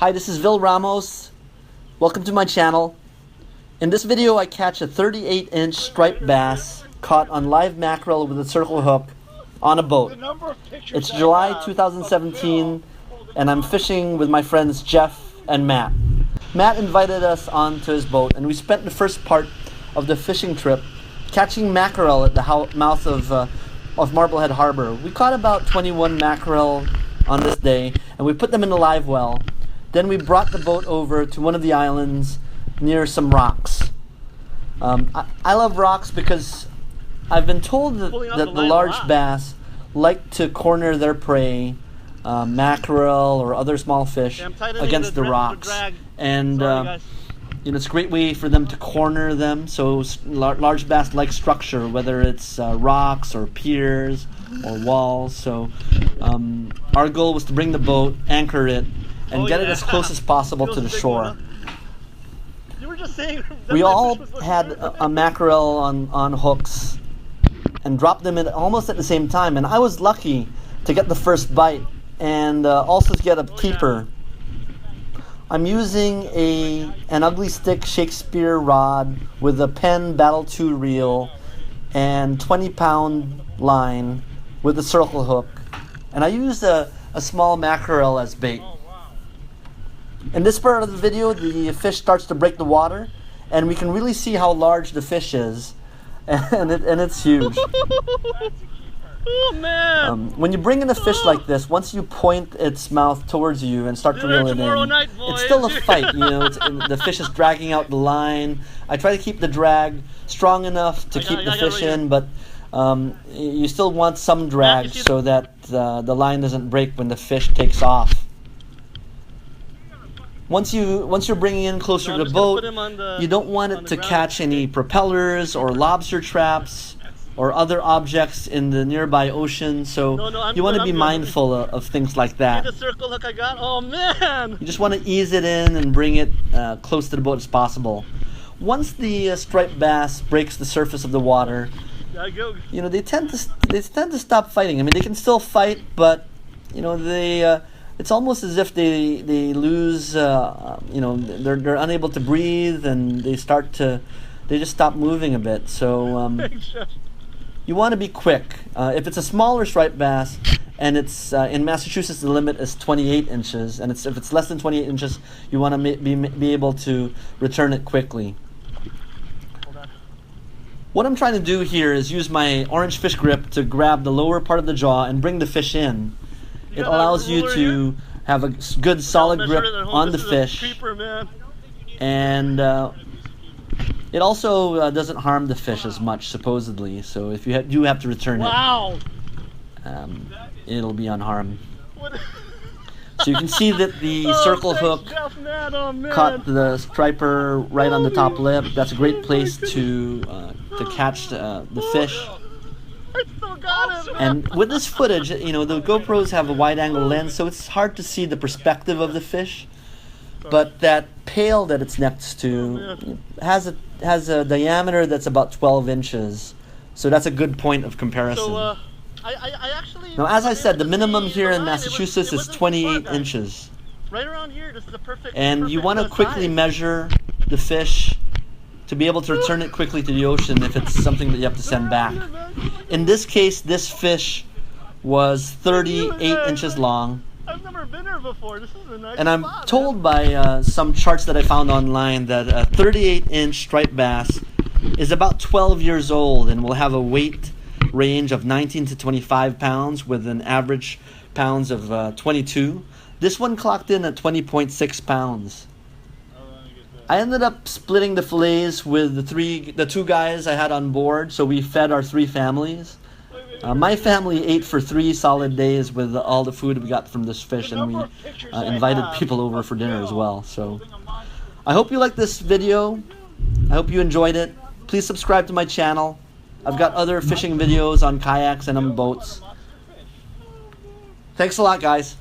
Hi, this is Vil Ramos. Welcome to my channel. In this video I catch a 38-inch striped bass caught on live mackerel with a circle hook on a boat. It's July 2017 and I'm fishing with my friends Jeff and Matt. Matt invited us onto his boat and we spent the first part of the fishing trip catching mackerel at the mouth of Marblehead Harbor. We caught about 21 mackerel on this day and we put them in a live well. Then we brought the boat over to one of the islands near some rocks. I love rocks because I've been told that the large bass like to corner their prey, mackerel or other small fish, against the rocks. And it's a great way for them to corner them. So large bass like structure, whether it's rocks or piers or walls. So our goal was to bring the boat, anchor it, and get it as close as possible to the shore. We all had a mackerel on hooks and dropped them in almost at the same time, and I was lucky to get the first bite and also to get a keeper. I'm using an ugly stick Shakespeare rod with a Penn Battle 2 reel and 20-pound line with a circle hook, and I used a small mackerel as bait. In this part of the video, the fish starts to break the water, and we can really see how large the fish is, and it's huge. Oh man! When you bring in a fish like this, once you point its mouth towards you and start to reel it in, it's still a fight. The fish is dragging out the line. I try to keep the drag strong enough to keep the fish in, but you still want some drag so that the line doesn't break when the fish takes off. Once you're bringing in closer to the boat, you don't want it to catch any propellers or lobster traps or other objects in the nearby ocean, so you want to be mindful of things like that. The circle hook I got. Oh man! You just want to ease it in and bring it close to the boat as possible. Once the striped bass breaks the surface of the water, they tend to stop fighting. I mean, they can still fight, but it's almost as if they lose, they're unable to breathe and they just stop moving a bit. So you want to be quick. If it's a smaller striped bass, and it's in Massachusetts the limit is 28 inches, and if it's less than 28 inches, you want to be able to return it quickly. What I'm trying to do here is use my orange fish grip to grab the lower part of the jaw and bring the fish in. It allows you to have a good solid grip on the fish, and it also doesn't harm the fish as much, supposedly. So if you do have to return it, it'll be unharmed. So you can see that the circle hook caught the striper right on the top lip. That's a great place to catch the fish. And with this footage, the GoPros have a wide-angle lens, so it's hard to see the perspective of the fish. But that pail that it's next to has a diameter that's about 12 inches, so that's a good point of comparison. Now, as I said, the minimum here in Massachusetts is 28 inches. Right around here, this is the perfect. And you want to quickly measure the fish to be able to return it quickly to the ocean if it's something that you have to send back. In this case, this fish was 38 inches long. I've never been here before. This is a nice and I'm spot, told by some charts that I found online that a 38-inch striped bass is about 12 years old and will have a weight range of 19 to 25 pounds with an average pounds of 22. This one clocked in at 20.6 pounds. I ended up splitting the fillets with the two guys I had on board, so we fed our 3 families. My family ate for 3 solid days with all the food we got from this fish, and we invited people over for dinner as well. So I hope you liked this video. I hope you enjoyed it. Please subscribe to my channel. I've got other fishing videos on kayaks and on boats. Thanks a lot, guys.